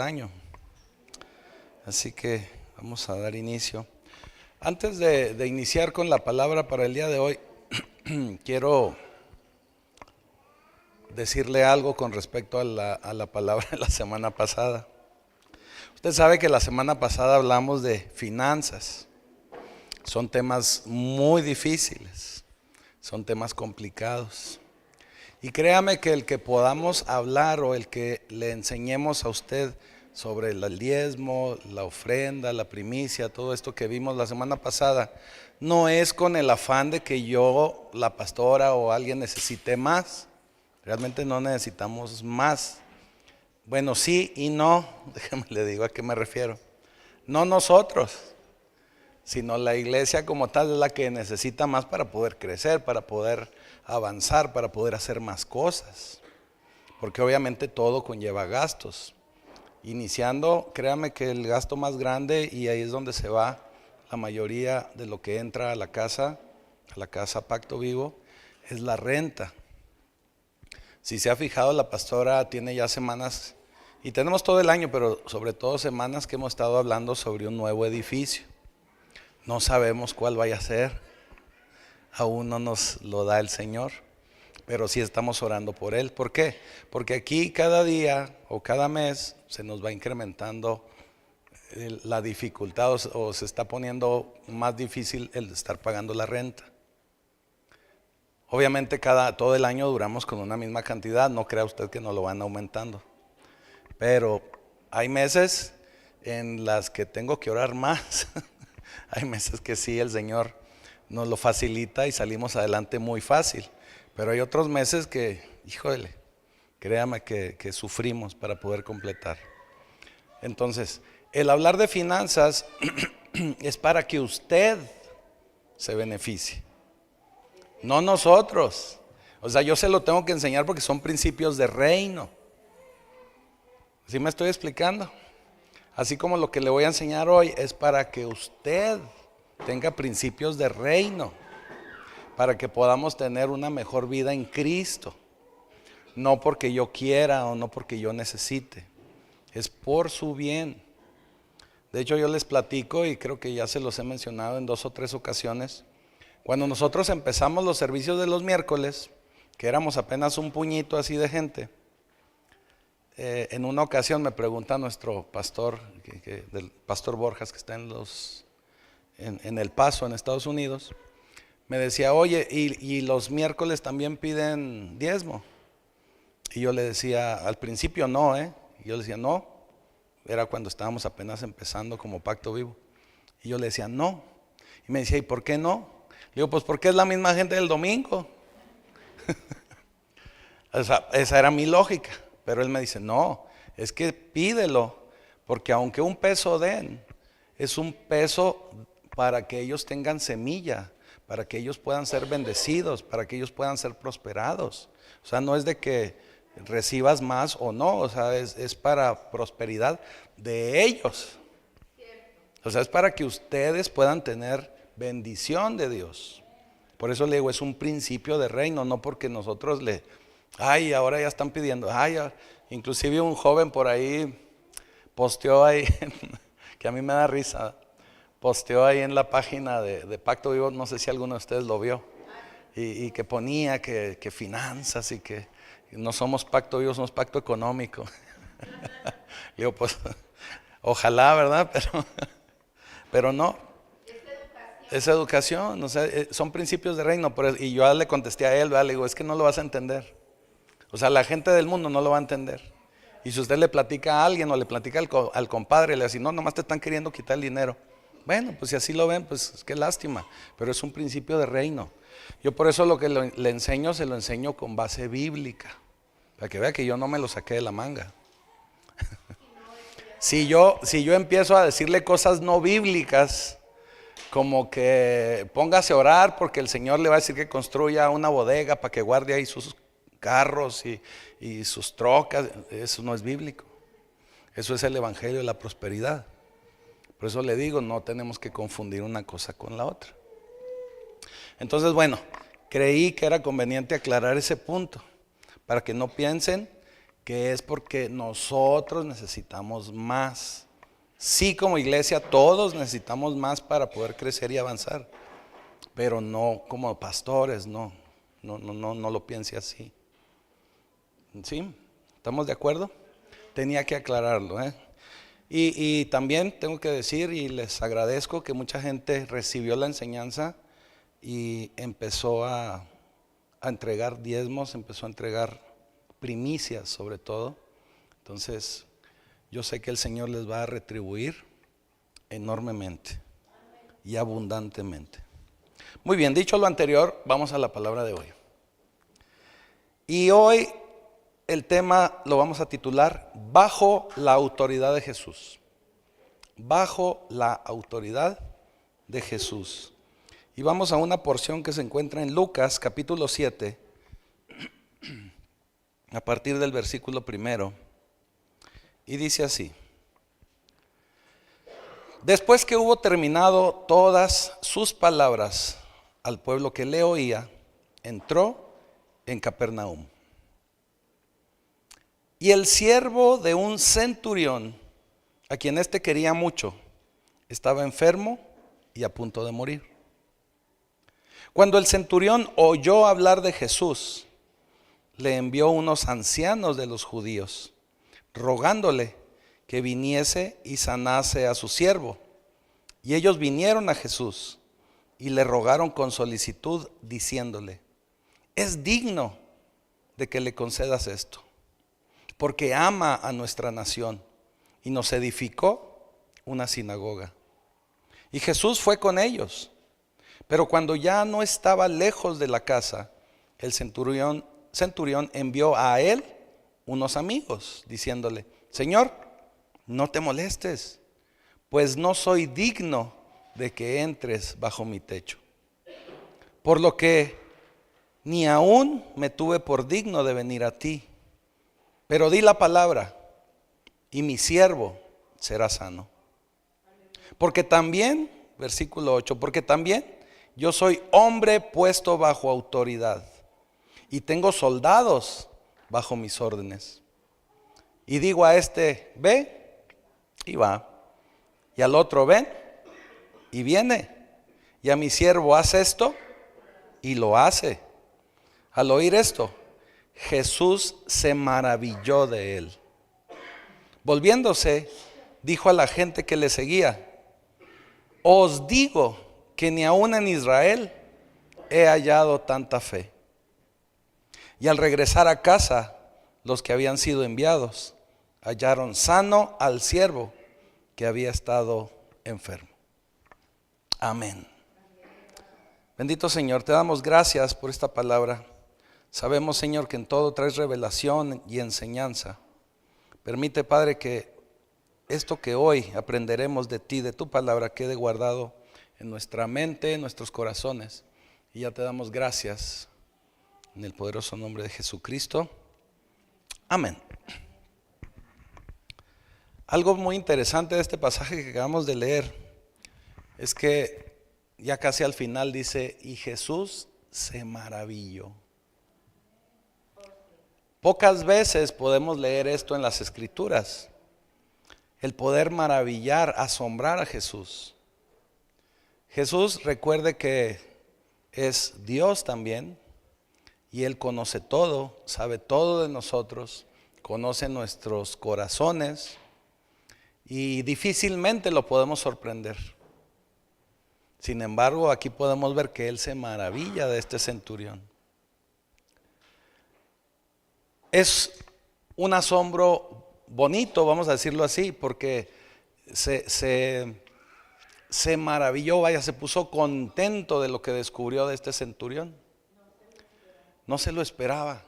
año. Así que vamos a dar inicio. Antes de iniciar con la palabra para el día de hoy, quiero decirle algo con respecto a la palabra de la semana pasada. Usted sabe que la semana pasada hablamos de finanzas. Son temas muy difíciles, son temas complicados. Y créame que el que podamos hablar o el que le enseñemos a usted sobre el diezmo, la ofrenda, la primicia, todo esto que vimos la semana pasada, no es con el afán de que yo, la pastora o alguien necesite más. Realmente no necesitamos más. Bueno, sí y no. Déjame le digo a qué me refiero. No nosotros, sino la iglesia como tal es la que necesita más para poder crecer, para poder avanzar, para poder hacer más cosas. Porque obviamente todo conlleva gastos. Iniciando, créame que el gasto más grande, y ahí es donde se va la mayoría de lo que entra a la casa Pacto Vivo, es la renta. Si se ha fijado, la pastora tiene ya semanas, y tenemos todo el año, pero sobre todo semanas que hemos estado hablando sobre un nuevo edificio. No sabemos cuál vaya a ser, aún no nos lo da el Señor, pero sí estamos orando por él. ¿Por qué? Porque aquí cada día o cada mes se nos va incrementando la dificultad o se está poniendo más difícil el estar pagando la renta. Obviamente todo el año duramos con una misma cantidad, no crea usted que nos lo van aumentando. Pero hay meses en las que tengo que orar más. Hay meses que sí, el Señor nos lo facilita y salimos adelante muy fácil. Pero hay otros meses que, híjole, créame que sufrimos para poder completar. Entonces, el hablar de finanzas es para que usted se beneficie, no nosotros. O sea, yo se lo tengo que enseñar porque son principios de reino. ¿Sí me estoy explicando? Así como lo que le voy a enseñar hoy es para que usted tenga principios de reino, para que podamos tener una mejor vida en Cristo. No porque yo quiera o no porque yo necesite, es por su bien. De hecho, yo les platico, y creo que ya se los he mencionado en 2 o 3 ocasiones. Cuando nosotros empezamos los servicios de los miércoles, que éramos apenas un puñito así de gente, en una ocasión me pregunta nuestro pastor, del pastor Borjas, que está en El Paso, en Estados Unidos, me decía, oye, y los miércoles también piden diezmo. Y yo le decía, al principio no, Y yo le decía, no, era cuando estábamos apenas empezando como Pacto Vivo. Y yo le decía, no. Y me decía, ¿y por qué no? Le digo, pues porque es la misma gente del domingo. Esa era mi lógica. Pero él me dice, no, es que pídelo, porque aunque un peso den, es un peso para que ellos tengan semilla, para que ellos puedan ser bendecidos, para que ellos puedan ser prosperados. O sea, no es de que recibas más o no, o sea, es para prosperidad de ellos. O sea, es para que ustedes puedan tener bendición de Dios. Por eso le digo, es un principio de reino, no porque nosotros ahora ya están pidiendo, inclusive un joven por ahí posteó ahí, que a mí me da risa, posteó ahí en la página de Pacto Vivo, no sé si alguno de ustedes lo vio, y que ponía que finanzas y que no somos Pacto Vivo, somos Pacto Económico. Digo, pues, ojalá, ¿verdad? Pero no. Es educación, o sea, son principios de reino. Y yo le contesté a él, ¿verdad? Le digo, es que no lo vas a entender. O sea, la gente del mundo no lo va a entender. Y si usted le platica a alguien o le platica al compadre, le dice, no, nomás te están queriendo quitar el dinero. Bueno, pues si así lo ven, pues qué lástima. Pero es un principio de reino. Yo por eso lo que le enseño, se lo enseño con base bíblica. Para que vea que yo no me lo saqué de la manga. Si yo empiezo a decirle cosas no bíblicas, como que póngase a orar porque el Señor le va a decir que construya una bodega para que guarde ahí sus carros y sus trocas, eso no es bíblico. Eso es el evangelio de la prosperidad. Por eso le digo, no tenemos que confundir una cosa con la otra. Entonces, bueno, creí que era conveniente aclarar ese punto para que no piensen que es porque nosotros necesitamos más. Sí, como iglesia todos necesitamos más para poder crecer y avanzar, pero no como pastores, no lo piense así. ¿Sí? ¿Estamos de acuerdo? Tenía que aclararlo, ¿eh? Y también tengo que decir, y les agradezco, que mucha gente recibió la enseñanza y empezó a entregar diezmos, empezó a entregar primicias sobre todo. Entonces yo sé que el Señor les va a retribuir enormemente y abundantemente. Muy bien, dicho lo anterior, vamos a la palabra de hoy. Y hoy el tema lo vamos a titular Bajo la autoridad de Jesús. Bajo la autoridad de Jesús. Y vamos a una porción que se encuentra en Lucas capítulo 7, a partir del versículo 1, y dice así: Después que hubo terminado todas sus palabras al pueblo que le oía, entró en Capernaum. Y el siervo de un centurión, a quien éste quería mucho, estaba enfermo y a punto de morir. Cuando el centurión oyó hablar de Jesús, le envió unos ancianos de los judíos, rogándole que viniese y sanase a su siervo. Y ellos vinieron a Jesús y le rogaron con solicitud, diciéndole: es digno de que le concedas esto, porque ama a nuestra nación y nos edificó una sinagoga. Y Jesús fue con ellos. Pero cuando ya no estaba lejos de la casa, el centurión envió a él unos amigos, diciéndole: Señor, no te molestes, pues no soy digno de que entres bajo mi techo. Por lo que ni aún me tuve por digno de venir a ti. Pero di la palabra, y mi siervo será sano. Porque también, versículo 8, porque también yo soy hombre puesto bajo autoridad, y tengo soldados bajo mis órdenes. Y digo a este: ve, y va. Y al otro: ven, y viene. Y a mi siervo: haz esto, y lo hace. Al oír esto, Jesús se maravilló de él. Volviéndose, dijo a la gente que le seguía: os digo que ni aún en Israel he hallado tanta fe. Y al regresar a casa, los que habían sido enviados hallaron sano al siervo que había estado enfermo. Amén. Bendito Señor, te damos gracias por esta palabra. Sabemos, Señor, que en todo traes revelación y enseñanza. Permite, Padre, que esto que hoy aprenderemos de ti, de tu palabra, quede guardado en nuestra mente, en nuestros corazones. Y ya te damos gracias en el poderoso nombre de Jesucristo. Amén. Algo muy interesante de este pasaje que acabamos de leer es que ya casi al final dice: y Jesús se maravilló. Pocas veces podemos leer esto en las Escrituras, el poder maravillar, asombrar a Jesús. Jesús, recuerde que es Dios también, y Él conoce todo, sabe todo de nosotros, conoce nuestros corazones, y difícilmente lo podemos sorprender. Sin embargo, aquí podemos ver que Él se maravilla de este centurión. Es un asombro bonito, vamos a decirlo así, porque se maravilló, se puso contento de lo que descubrió de este centurión. No se lo esperaba.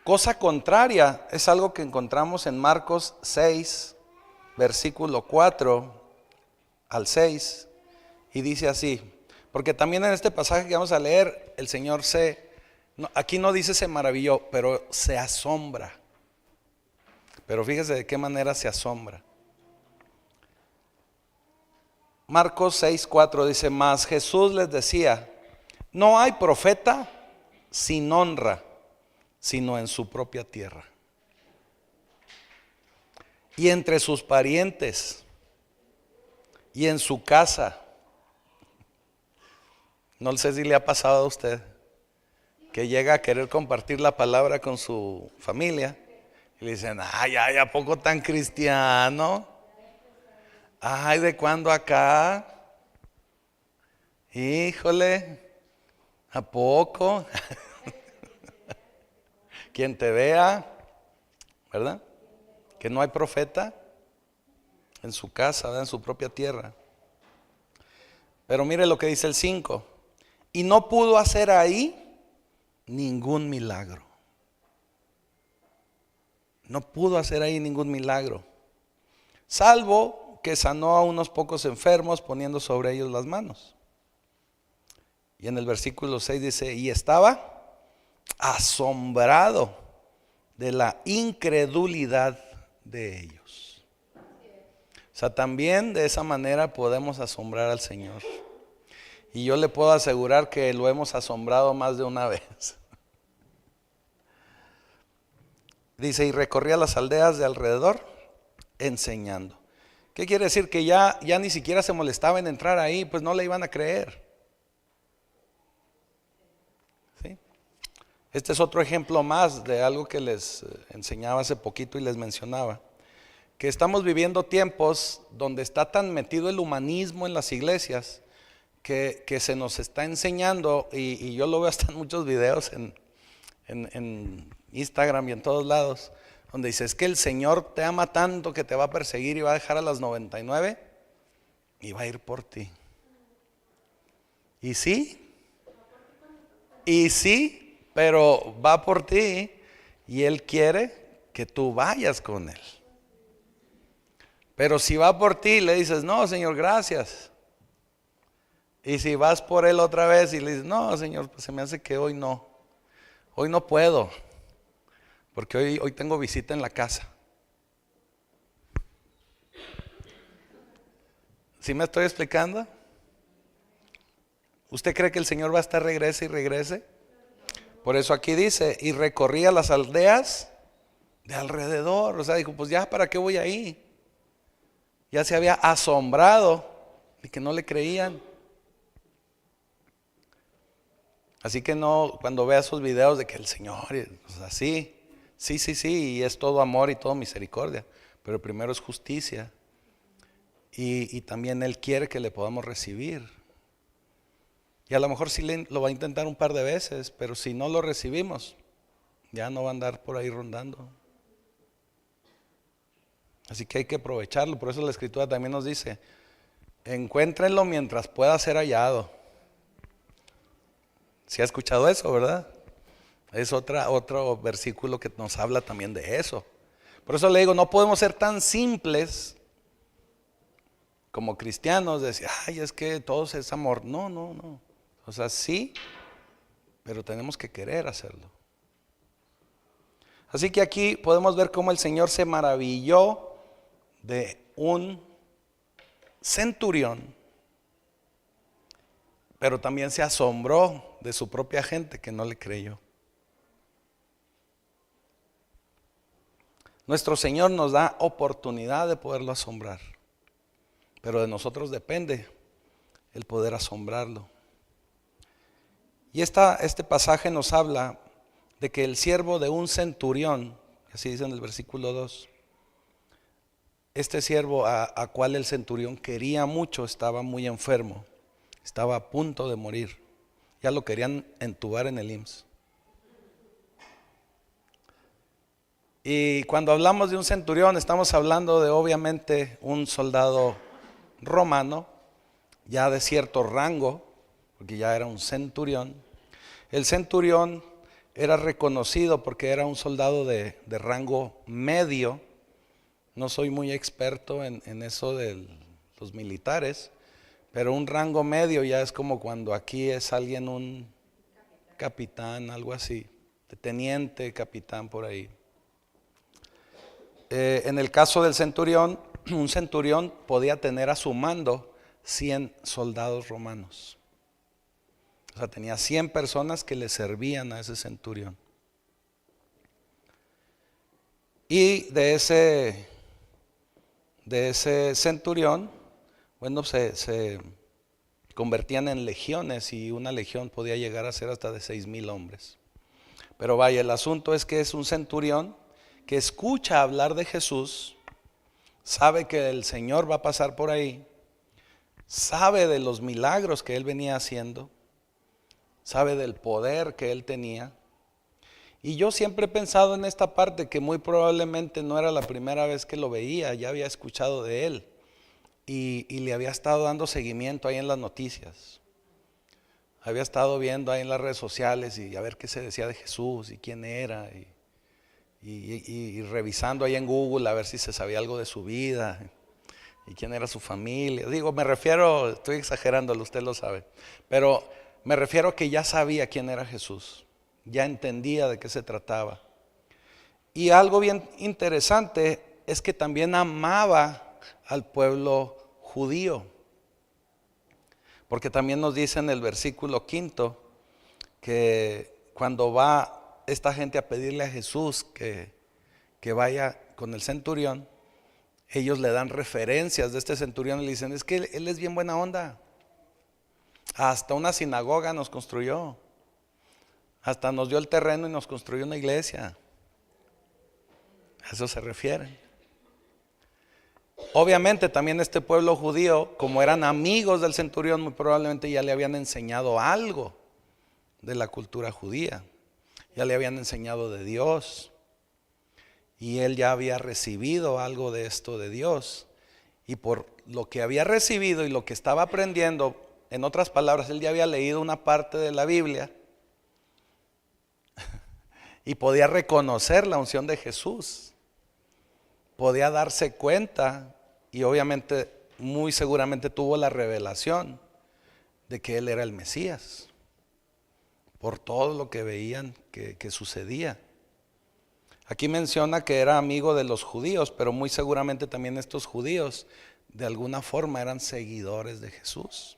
Cosa contraria es algo que encontramos en Marcos 6, versículo 4 al 6, y dice así, porque también en este pasaje que vamos a leer, el Señor aquí no dice se maravilló, pero se asombra. Pero fíjese de qué manera se asombra. Marcos 6:4 dice: mas Jesús les decía: no hay profeta sin honra, sino en su propia tierra. y entre sus parientes y en su casa. No sé si le ha pasado a usted que llega a querer compartir la palabra con su familia y le dicen, ay, ay, ¿a poco tan cristiano? Ay, ¿de cuándo acá? Híjole, ¿a poco? Quien te vea, ¿verdad? Que no hay profeta en su casa, ¿verdad? En su propia tierra. Pero mire lo que dice el 5. Y no pudo hacer ahí ningún milagro. No pudo hacer ahí ningún milagro, salvo que sanó a unos pocos enfermos poniendo sobre ellos las manos. Y en el versículo 6 dice, y estaba asombrado de la incredulidad de ellos. O sea, también de esa manera podemos asombrar al Señor. Y yo le puedo asegurar que lo hemos asombrado más de una vez. Dice, y recorría las aldeas de alrededor enseñando. ¿Qué quiere decir? Que ya ni siquiera se molestaba en entrar ahí, pues no le iban a creer. ¿Sí? Este es otro ejemplo más de algo que les enseñaba hace poquito y les mencionaba. Que estamos viviendo tiempos donde está tan metido el humanismo en las iglesias que se nos está enseñando, y yo lo veo hasta en muchos videos en Instagram y en todos lados, donde dice, es que el Señor te ama tanto que te va a perseguir y va a dejar a las 99 y va a ir por ti. Y sí, pero va por ti y Él quiere que tú vayas con Él. Pero si va por ti y le dices, no, Señor, gracias. Y si vas por Él otra vez y le dices, no, Señor, pues se me hace que hoy no puedo, porque hoy tengo visita en la casa. ¿Sí me estoy explicando? ¿Usted cree que el Señor va a estar regrese y regrese? Por eso aquí dice, y recorría las aldeas de alrededor. O sea, dijo, pues ya, ¿para qué voy ahí? Ya se había asombrado de que no le creían. Así que no, cuando vea esos videos de que el Señor, o sea, sí, y es todo amor y todo misericordia, pero primero es justicia, y también Él quiere que le podamos recibir. Y a lo mejor sí lo va a intentar un par de veces, pero si no lo recibimos, ya no va a andar por ahí rondando. Así que hay que aprovecharlo. Por eso la Escritura también nos dice, encuéntrenlo mientras pueda ser hallado. ¿Sí ha escuchado eso, verdad? Es otro versículo que nos habla también de eso. Por eso le digo, no podemos ser tan simples como cristianos, de decir, ay, es que todo es amor. No. O sea, sí, pero tenemos que querer hacerlo. Así que aquí podemos ver cómo el Señor se maravilló de un centurión, pero también se asombró de su propia gente que no le creyó. Nuestro Señor nos da oportunidad de poderlo asombrar, pero de nosotros depende el poder asombrarlo. Y este pasaje nos habla de que el siervo de un centurión, así dice en el versículo 2, este siervo a cual el centurión quería mucho, estaba muy enfermo, estaba a punto de morir, ya lo querían entubar en el IMSS. Y cuando hablamos de un centurión, estamos hablando de obviamente un soldado romano, ya de cierto rango, porque ya era un centurión. El centurión era reconocido porque era un soldado de rango medio. No soy muy experto en eso de los militares, pero un rango medio ya es como cuando aquí es alguien un capitán, algo así, de teniente, capitán por ahí. En el caso del centurión, un centurión podía tener a su mando 100 soldados romanos. O sea, tenía 100 personas que le servían a ese centurión. Y de ese de ese centurión, bueno, se convertían en legiones y una legión podía llegar a ser hasta de 6,000 hombres. Pero vaya, el asunto es que es un centurión que escucha hablar de Jesús, sabe que el Señor va a pasar por ahí, sabe de los milagros que él venía haciendo, sabe del poder que él tenía. Y yo siempre he pensado en esta parte que muy probablemente no era la primera vez que lo veía, ya había escuchado de él y le había estado dando seguimiento ahí en las noticias. Había estado viendo ahí en las redes sociales y a ver qué se decía de Jesús y quién era y revisando ahí en Google a ver si se sabía algo de su vida y quién era su familia. Digo, me refiero, estoy exagerándolo, usted lo sabe, pero me refiero a que ya sabía quién era Jesús, ya entendía de qué se trataba. Y algo bien interesante es que también amaba al pueblo judío, porque también nos dice en el versículo 5 que cuando va esta gente a pedirle a Jesús que vaya con el centurión, ellos le dan referencias de este centurión y le dicen, es que él es bien buena onda, hasta una sinagoga nos construyó, hasta nos dio el terreno y nos construyó una iglesia. A eso se refieren. Obviamente también este pueblo judío, como eran amigos del centurión, muy probablemente ya le habían enseñado algo de la cultura judía, ya le habían enseñado de Dios y él ya había recibido algo de esto de Dios, y por lo que había recibido y lo que estaba aprendiendo, en otras palabras, él ya había leído una parte de la Biblia y podía reconocer la unción de Jesús, podía darse cuenta y obviamente muy seguramente tuvo la revelación de que él era el Mesías por todo lo que veían que sucedía. Aquí menciona que era amigo de los judíos, pero muy seguramente también estos judíos de alguna forma eran seguidores de Jesús.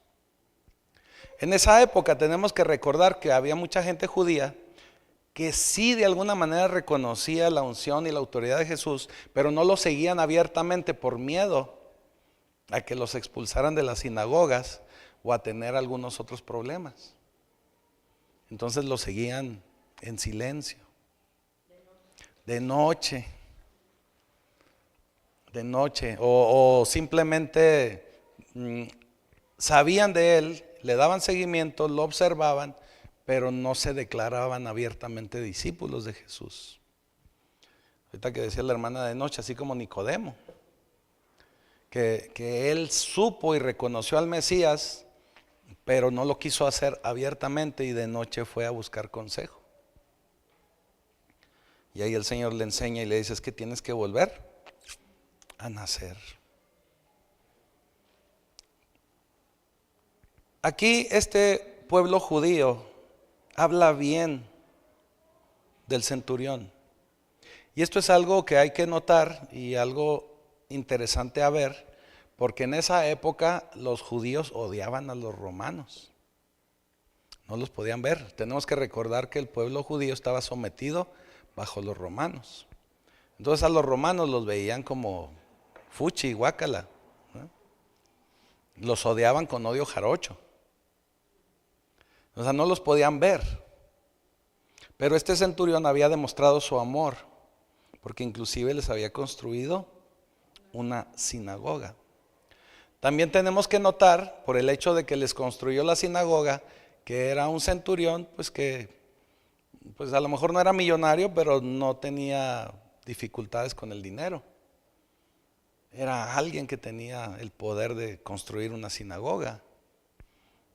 En esa época tenemos que recordar que había mucha gente judía que sí de alguna manera reconocía la unción y la autoridad de Jesús, pero no lo seguían abiertamente por miedo a que los expulsaran de las sinagogas o a tener algunos otros problemas. Entonces lo seguían en silencio, de noche, o simplemente sabían de él, le daban seguimiento, lo observaban, pero no se declaraban abiertamente discípulos de Jesús. Ahorita que decía la hermana de noche, así como Nicodemo, que él supo y reconoció al Mesías, pero no lo quiso hacer abiertamente y de noche fue a buscar consejo. Y ahí el Señor le enseña y le dice, es que tienes que volver a nacer. Aquí este pueblo judío habla bien del centurión. Y esto es algo que hay que notar y algo interesante a ver, porque en esa época los judíos odiaban a los romanos. No los podían ver. Tenemos que recordar que el pueblo judío estaba sometido bajo los romanos. Entonces a los romanos los veían como fuchi, guácala, ¿no? Los odiaban con odio jarocho. O sea, no los podían ver. Pero este centurión había demostrado su amor, porque inclusive les había construido una sinagoga. También tenemos que notar, por el hecho de que les construyó la sinagoga, que era un centurión, pues que pues a lo mejor no era millonario, pero no tenía dificultades con el dinero. Era alguien que tenía el poder de construir una sinagoga.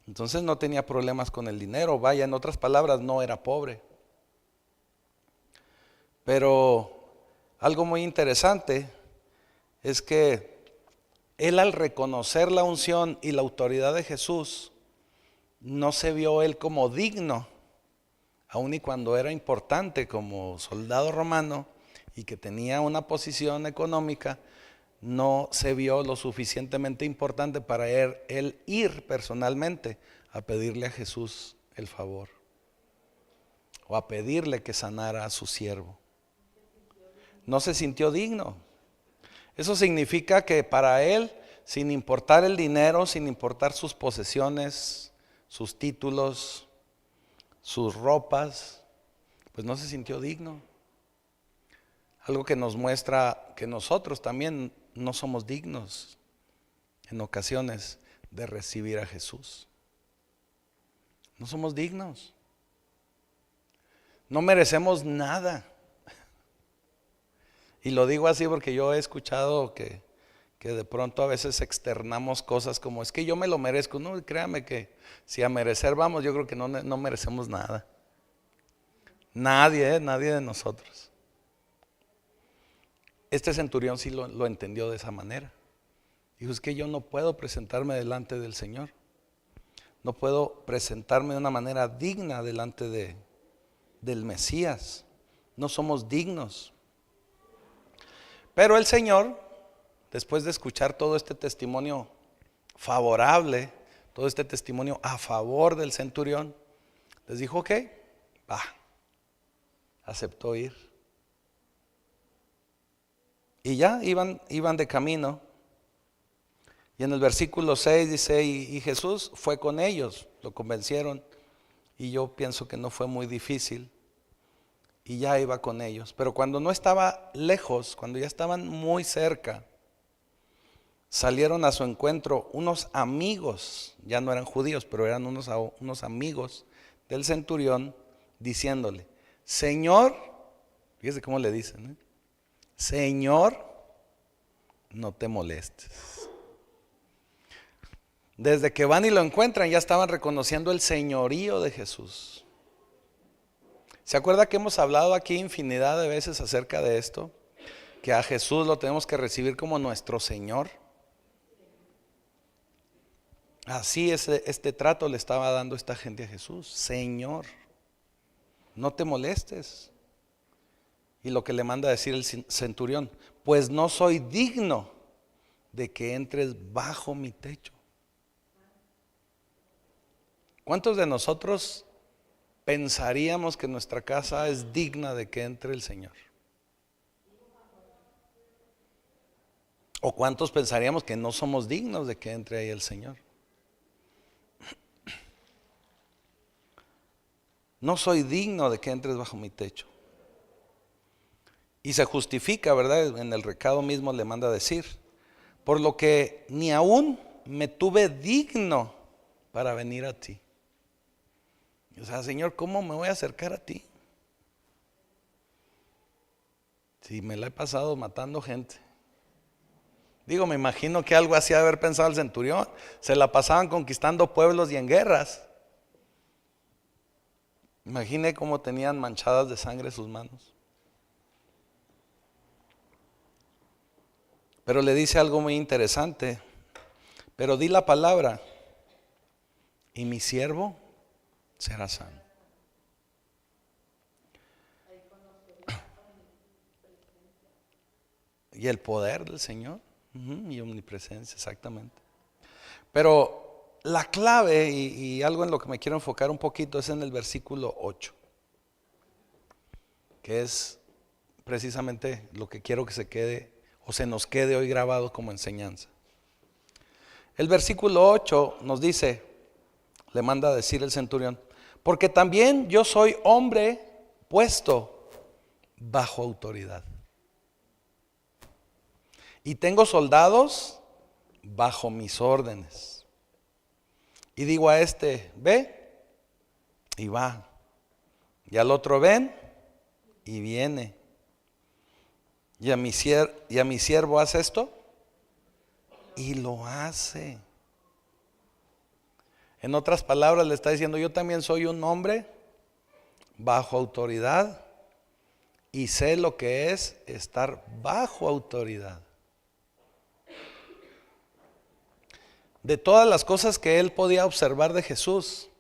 Entonces no tenía problemas con el dinero. Vaya, en otras palabras, no era pobre. Pero algo muy interesante es que él, al reconocer la unción y la autoridad de Jesús, no se vio él como digno, aun y cuando era importante como soldado romano y que tenía una posición económica, no se vio lo suficientemente importante para él ir personalmente a pedirle a Jesús el favor o a pedirle que sanara a su siervo. No se sintió digno. Eso significa que para él, sin importar el dinero, sin importar sus posesiones, sus títulos, sus ropas, pues no se sintió digno. Algo que nos muestra que nosotros también no somos dignos en ocasiones de recibir a Jesús. No somos dignos. No merecemos nada. Y lo digo así porque yo he escuchado que de pronto a veces externamos cosas como es que yo me lo merezco. No, créame que si a merecer vamos, yo creo que no merecemos nada. Nadie de nosotros. Este centurión sí lo entendió de esa manera. Dijo, es que yo no puedo presentarme delante del Señor. No puedo presentarme de una manera digna delante del Mesías. No somos dignos. Pero el Señor, después de escuchar todo este testimonio favorable, todo este testimonio a favor del centurión, les dijo, ok, va. Aceptó ir. Y ya iban de camino. Y en el versículo 6 dice, y Jesús fue con ellos, lo convencieron. Y yo pienso que no fue muy difícil. Y ya iba con ellos. Pero cuando no estaba lejos, cuando ya estaban muy cerca, salieron a su encuentro unos amigos, ya no eran judíos, pero eran unos amigos del centurión, diciéndole, Señor, fíjese cómo le dicen, Señor, no te molestes. Desde que van y lo encuentran, ya estaban reconociendo el señorío de Jesús. ¿Se acuerda que hemos hablado aquí infinidad de veces acerca de esto? Que a Jesús lo tenemos que recibir como nuestro Señor. Así este trato le estaba dando esta gente a Jesús. Señor, no te molestes. Y lo que le manda a decir el centurión, pues no soy digno de que entres bajo mi techo. ¿Cuántos de nosotros pensaríamos que nuestra casa es digna de que entre el Señor? ¿O cuántos pensaríamos que no somos dignos de que entre ahí el Señor? No soy digno de que entres bajo mi techo. Y se justifica, ¿verdad? En el recado mismo le manda a decir, por lo que ni aún me tuve digno para venir a ti. O sea, Señor, ¿cómo me voy a acercar a ti? Si me la he pasado matando gente. Digo, me imagino que algo así de haber pensado el centurión. Se la pasaban conquistando pueblos y en guerras. Imagine cómo tenían manchadas de sangre sus manos. Pero le dice algo muy interesante. Pero di la palabra y mi siervo será sano. Y el poder del Señor y omnipresencia, exactamente. Pero la clave y algo en lo que me quiero enfocar un poquito es en el versículo 8, que es precisamente lo que quiero que se quede o se nos quede hoy grabado como enseñanza. El versículo 8 nos dice, le manda a decir el centurión, porque también yo soy hombre puesto bajo autoridad. Y tengo soldados bajo mis órdenes. Y digo a este, ve, y va. Y al otro, ven, y viene. Y a mi siervo hace esto, y lo hace. En otras palabras le está diciendo, yo también soy un hombre bajo autoridad y sé lo que es estar bajo autoridad. De todas las cosas que él podía observar de Jesús,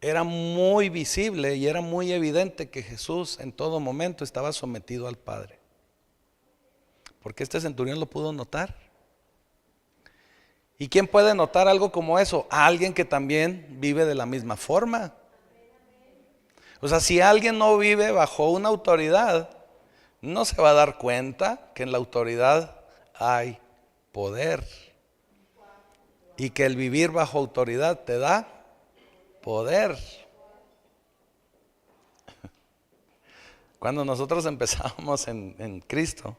era muy visible y era muy evidente que Jesús en todo momento estaba sometido al Padre. Porque este centurión lo pudo notar. ¿Y quién puede notar algo como eso? A alguien que también vive de la misma forma. O sea, si alguien no vive bajo una autoridad, no se va a dar cuenta que en la autoridad hay poder. Y que el vivir bajo autoridad te da poder. Cuando nosotros empezábamos en Cristo,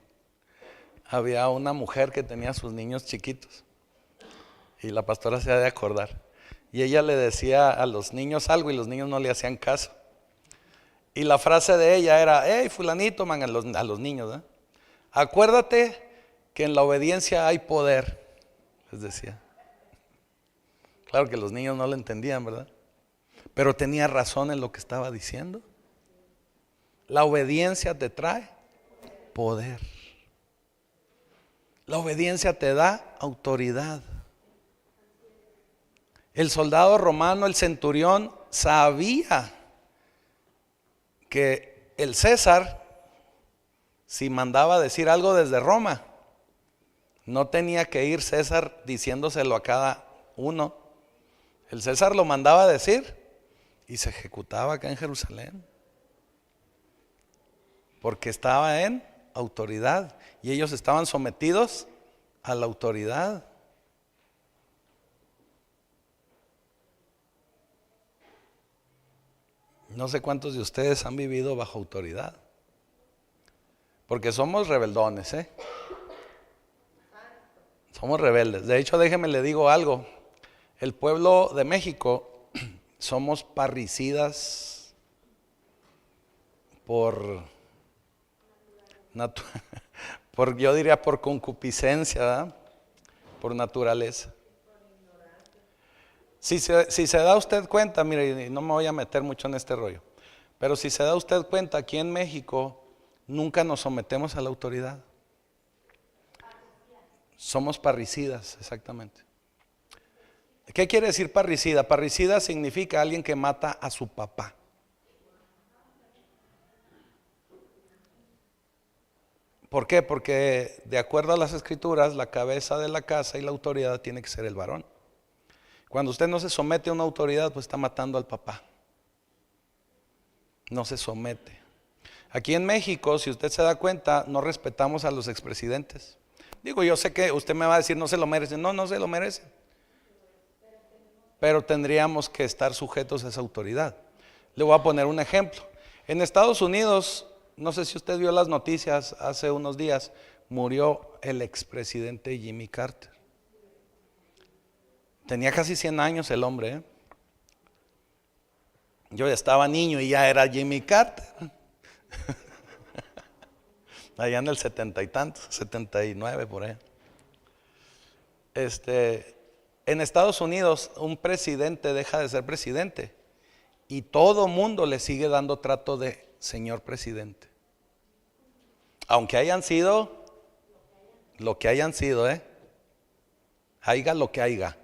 había una mujer que tenía sus niños chiquitos. Y la pastora se ha de acordar. Y ella le decía a los niños algo y los niños no le hacían caso. Y la frase de ella era: hey, fulanito, man, a los niños, ¿eh? Acuérdate que en la obediencia hay poder, les decía. Claro que los niños no lo entendían, ¿verdad? Pero tenía razón en lo que estaba diciendo. La obediencia te trae poder. La obediencia te da autoridad. El soldado romano, el centurión, sabía que el César, si mandaba a decir algo desde Roma, no tenía que ir César diciéndoselo a cada uno. El César lo mandaba a decir y se ejecutaba acá en Jerusalén, porque estaba en autoridad y ellos estaban sometidos a la autoridad. No sé cuántos de ustedes han vivido bajo autoridad, porque somos rebeldones, ¿eh? Somos rebeldes. De hecho, déjeme le digo algo. El pueblo de México somos parricidas por yo diría por concupiscencia, ¿verdad? Por naturaleza. Si se da usted cuenta, mire, no me voy a meter mucho en este rollo, pero si se da usted cuenta, aquí en México nunca nos sometemos a la autoridad. Somos parricidas, exactamente. ¿Qué quiere decir parricida? Parricida significa alguien que mata a su papá. ¿Por qué? Porque de acuerdo a las escrituras, la cabeza de la casa y la autoridad tiene que ser el varón. Cuando usted no se somete a una autoridad, pues está matando al papá. No se somete. Aquí en México, si usted se da cuenta, no respetamos a los expresidentes. Digo, yo sé que usted me va a decir no se lo merecen. No, no se lo merecen. Pero tendríamos que estar sujetos a esa autoridad. Le voy a poner un ejemplo. En Estados Unidos, no sé si usted vio las noticias hace unos días, murió el expresidente Jimmy Carter. Tenía casi 100 años el hombre, ¿eh? Yo ya estaba niño y ya era Jimmy Carter. Allá en el 70 y tantos, 79 por ahí. En Estados Unidos un presidente deja de ser presidente y todo mundo le sigue dando trato de señor presidente. Aunque hayan sido lo que hayan sido, haiga lo que haiga.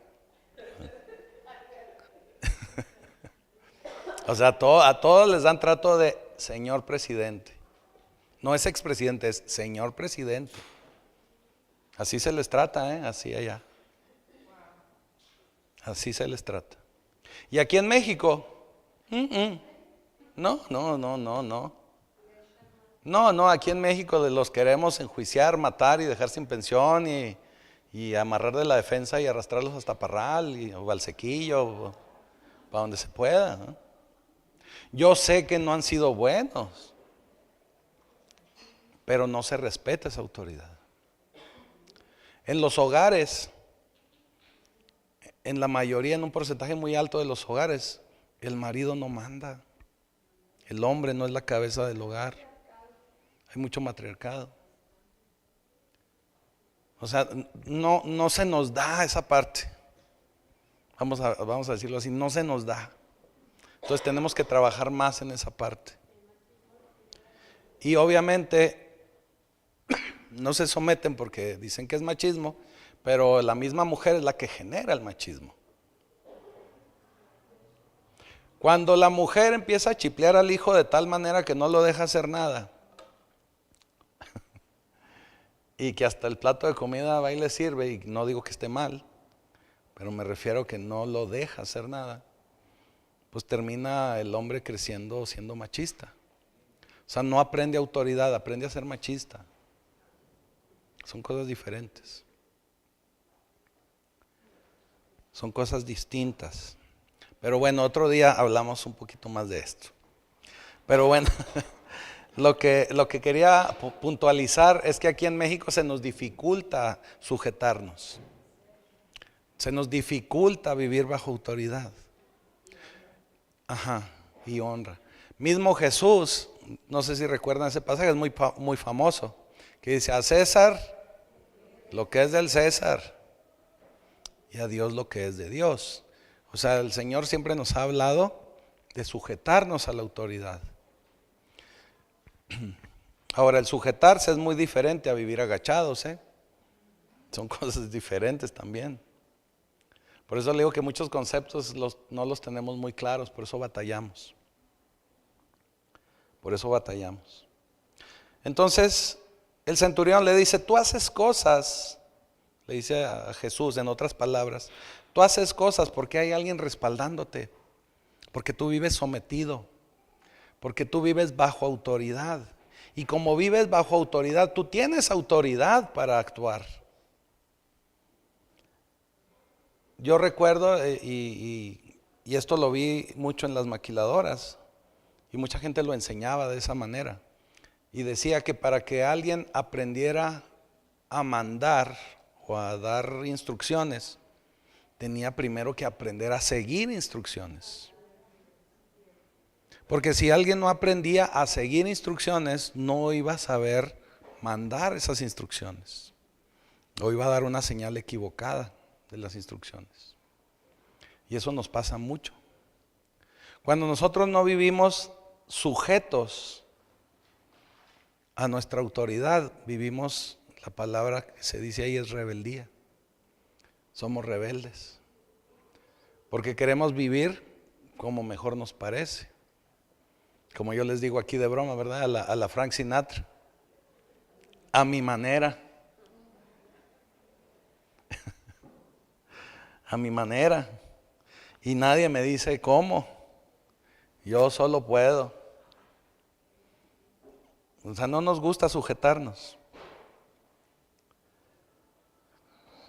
O sea, a todos les dan trato de señor presidente. No es expresidente, es señor presidente. Así se les trata, así allá. Así se les trata. Y aquí en México, no. No, aquí en México los queremos enjuiciar, matar y dejar sin pensión y amarrar de la defensa y arrastrarlos hasta Parral o Valsequillo, para donde se pueda, ¿no? Yo sé que no han sido buenos, pero no se respeta esa autoridad. En los hogares, en la mayoría, en un porcentaje muy alto de los hogares, el marido no manda. El hombre no es la cabeza del hogar. Hay mucho matriarcado. O sea, no se nos da esa parte. Vamos a decirlo así, no se nos da. Entonces tenemos que trabajar más en esa parte. Y obviamente no se someten porque dicen que es machismo, pero la misma mujer es la que genera el machismo. Cuando la mujer empieza a chiplear al hijo de tal manera que no lo deja hacer nada y que hasta el plato de comida va y le sirve, y no digo que esté mal, pero me refiero a que no lo deja hacer nada, pues termina el hombre creciendo siendo machista. O sea, no aprende autoridad, aprende a ser machista. Son cosas diferentes. Son cosas distintas. Pero bueno, otro día hablamos un poquito más de esto. Pero bueno, lo que quería puntualizar es que aquí en México se nos dificulta sujetarnos. Se nos dificulta vivir bajo autoridad. Ajá, y honra. Mismo Jesús, no sé si recuerdan ese pasaje, es muy famoso, que dice: a César lo que es del César y a Dios lo que es de Dios. O sea, el Señor siempre nos ha hablado de sujetarnos a la autoridad. Ahora, el sujetarse es muy diferente a vivir agachados, ¿eh? Son cosas diferentes también. Por eso le digo que muchos conceptos no los tenemos muy claros, por eso batallamos. Por eso batallamos. Entonces, el centurión le dice: tú haces cosas, le dice a Jesús, en otras palabras, tú haces cosas porque hay alguien respaldándote, porque tú vives sometido, porque tú vives bajo autoridad. Y como vives bajo autoridad, tú tienes autoridad para actuar. Yo recuerdo, y esto lo vi mucho en las maquiladoras, y mucha gente lo enseñaba de esa manera. Y decía que para que alguien aprendiera a mandar o a dar instrucciones, tenía primero que aprender a seguir instrucciones. Porque si alguien no aprendía a seguir instrucciones, no iba a saber mandar esas instrucciones, o iba a dar una señal equivocada de las instrucciones. Y eso nos pasa mucho. Cuando nosotros no vivimos sujetos a nuestra autoridad, vivimos, la palabra que se dice ahí es rebeldía. Somos rebeldes, porque queremos vivir como mejor nos parece. Como yo les digo aquí de broma, ¿verdad? A la Frank Sinatra. A mi manera. A mi manera. Y nadie me dice cómo. Yo solo puedo. O sea, no nos gusta sujetarnos.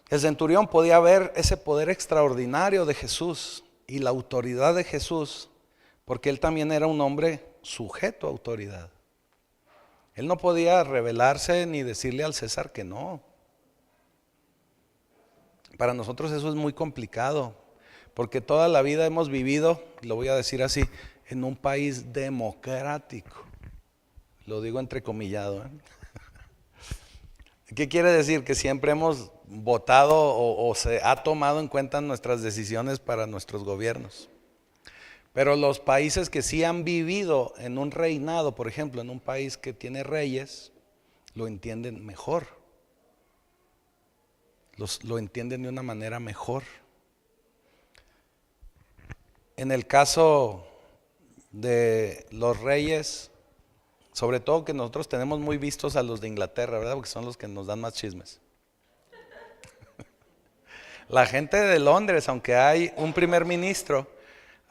El centurión podía ver ese poder extraordinario de Jesús y la autoridad de Jesús, porque él también era un hombre sujeto a autoridad. Él no podía rebelarse ni decirle al César que no. Para nosotros eso es muy complicado, porque toda la vida hemos vivido, lo voy a decir así, en un país democrático. Lo digo entrecomillado, ¿eh? ¿Qué quiere decir? Que siempre hemos votado o se ha tomado en cuenta nuestras decisiones para nuestros gobiernos. Pero los países que sí han vivido en un reinado, por ejemplo, en un país que tiene reyes, lo entienden mejor. Lo entienden de una manera mejor. En el caso de los reyes, sobre todo que nosotros tenemos muy vistos a los de Inglaterra, ¿verdad? Porque son los que nos dan más chismes. La gente de Londres, aunque hay un primer ministro,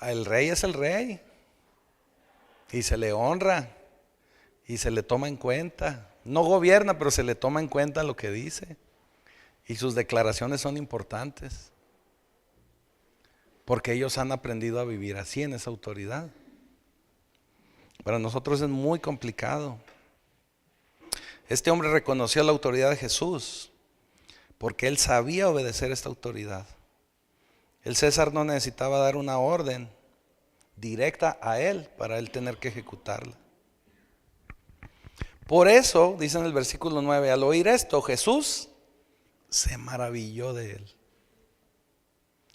el rey es el rey. Y se le honra. Y se le toma en cuenta. No gobierna, pero se le toma en cuenta lo que dice. Y sus declaraciones son importantes. Porque ellos han aprendido a vivir así, en esa autoridad. Para nosotros es muy complicado. Este hombre reconoció la autoridad de Jesús porque él sabía obedecer esta autoridad. El César no necesitaba dar una orden directa a él para él tener que ejecutarla. Por eso, dice en el versículo 9, al oír esto, Jesús se maravilló de él.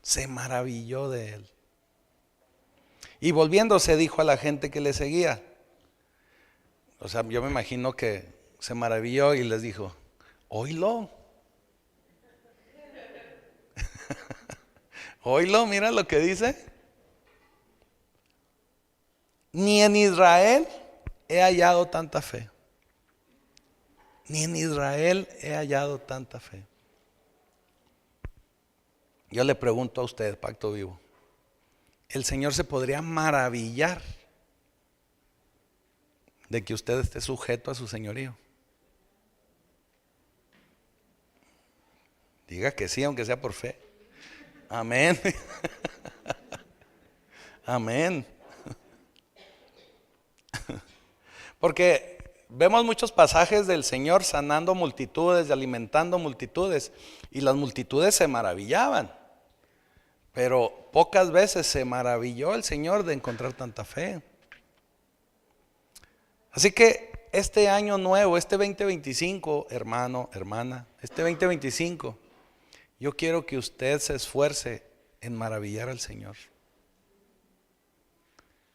Se maravilló de él. Y volviéndose dijo a la gente que le seguía. O sea, yo me imagino que se maravilló y les dijo: oílo. Oílo, mira lo que dice. Ni en Israel he hallado tanta fe. Ni en Israel he hallado tanta fe. Yo le pregunto a usted, Pacto Vivo, ¿el Señor se podría maravillar de que usted esté sujeto a su señorío? Diga que sí, aunque sea por fe. Amén. Amén. Porque vemos muchos pasajes del Señor sanando multitudes, alimentando multitudes, y las multitudes se maravillaban. Pero pocas veces se maravilló el Señor de encontrar tanta fe. Así que este año nuevo, este 2025, hermano, hermana, este 2025, yo quiero que usted se esfuerce en maravillar al Señor.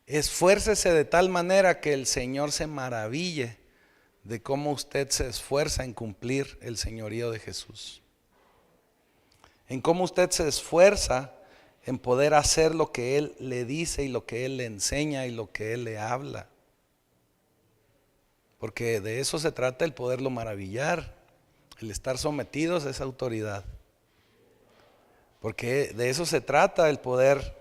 Esfuércese de tal manera que el Señor se maraville de cómo usted se esfuerza en cumplir el señorío de Jesús. En cómo usted se esfuerza en poder hacer lo que Él le dice y lo que Él le enseña y lo que Él le habla. Porque de eso se trata el poderlo maravillar, el estar sometidos a esa autoridad. Porque de eso se trata el poder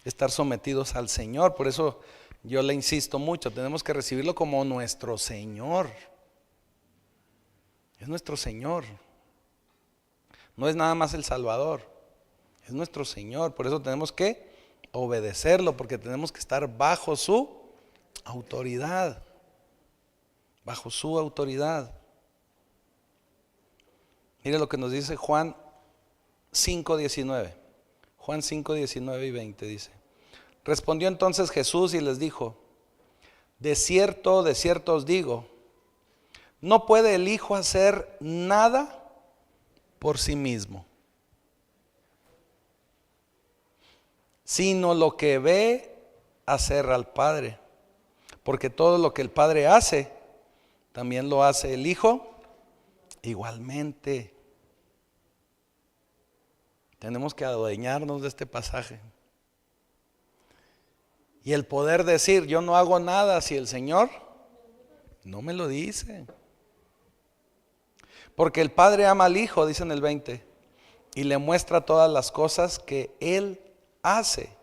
estar sometidos al Señor. Por eso yo le insisto mucho, tenemos que recibirlo como nuestro Señor. Es nuestro Señor. No es nada más el Salvador, es nuestro Señor. Por eso tenemos que obedecerlo, porque tenemos que estar bajo su autoridad. Bajo su autoridad. Mire lo que nos dice Juan 5:19. Juan 5:19 y 20 dice: respondió entonces Jesús y les dijo: de cierto os digo, no puede el Hijo hacer nada por sí mismo, sino lo que ve hacer al Padre. Porque todo lo que el Padre hace, también lo hace el Hijo igualmente. Tenemos que adueñarnos de este pasaje. Y el poder decir, yo no hago nada si el Señor no me lo dice. Porque el Padre ama al Hijo, dice en el 20, y le muestra todas las cosas que Él hace,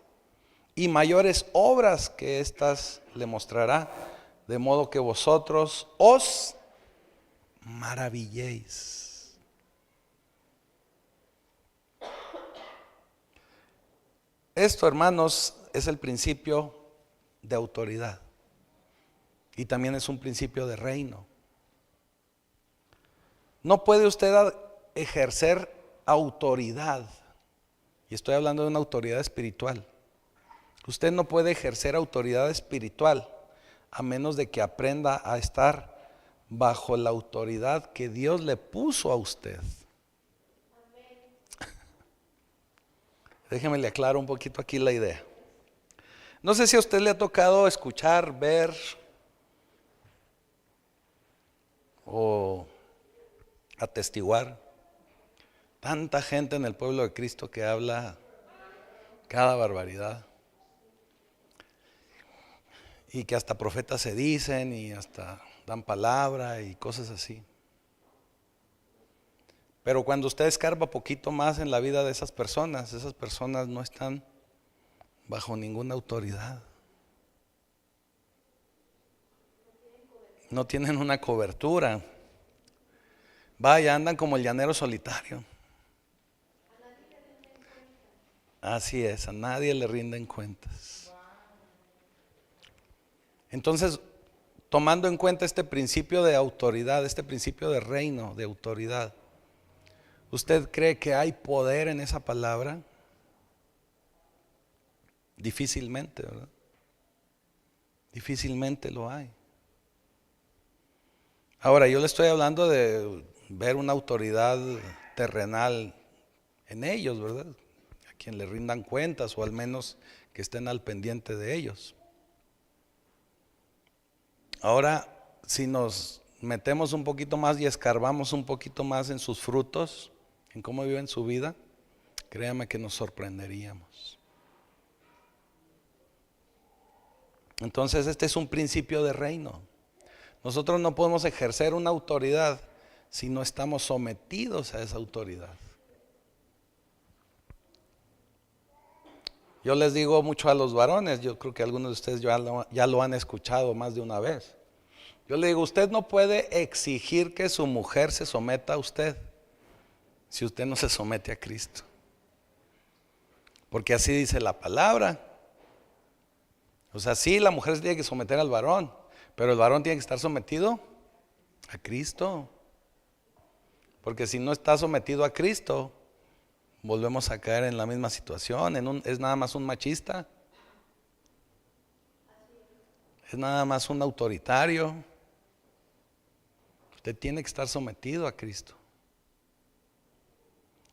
y mayores obras que éstas le mostrará, de modo que vosotros os maravilléis. Esto, hermanos, es el principio de autoridad, y también es un principio de reino. No puede usted ejercer autoridad, y estoy hablando de una autoridad espiritual. Usted no puede ejercer autoridad espiritual a menos de que aprenda a estar bajo la autoridad que Dios le puso a usted. Déjeme le aclaro un poquito aquí la idea. No sé si a usted le ha tocado escuchar, ver o atestiguar tanta gente en el pueblo de Cristo que habla cada barbaridad, y que hasta profetas se dicen y hasta dan palabra y cosas así. Pero cuando usted escarba poquito más en la vida de esas personas no están bajo ninguna autoridad. No tienen una cobertura. Vaya, andan como el llanero solitario. Así es, a nadie le rinden cuentas. Entonces, tomando en cuenta este principio de autoridad, este principio de reino, de autoridad, ¿usted cree que hay poder en esa palabra? Difícilmente, ¿verdad? Difícilmente lo hay. Ahora, yo le estoy hablando de ver una autoridad terrenal en ellos, ¿verdad? A quien le rindan cuentas, o al menos que estén al pendiente de ellos. Ahora, si nos metemos un poquito más y escarbamos un poquito más en sus frutos, en cómo viven su vida, créame que nos sorprenderíamos. Entonces, este es un principio de reino. Nosotros no podemos ejercer una autoridad si no estamos sometidos a esa autoridad. Yo les digo mucho a los varones, yo creo que algunos de ustedes ya lo han escuchado más de una vez. Yo le digo, usted no puede exigir que su mujer se someta a usted. si usted no se somete a Cristo. Porque así dice la palabra. O sea, sí, la mujer se tiene que someter al varón, pero el varón tiene que estar sometido a Cristo. Porque si no está sometido a Cristo, volvemos a caer en la misma situación. Es nada más un machista. Es nada más un autoritario. Usted tiene que estar sometido a Cristo.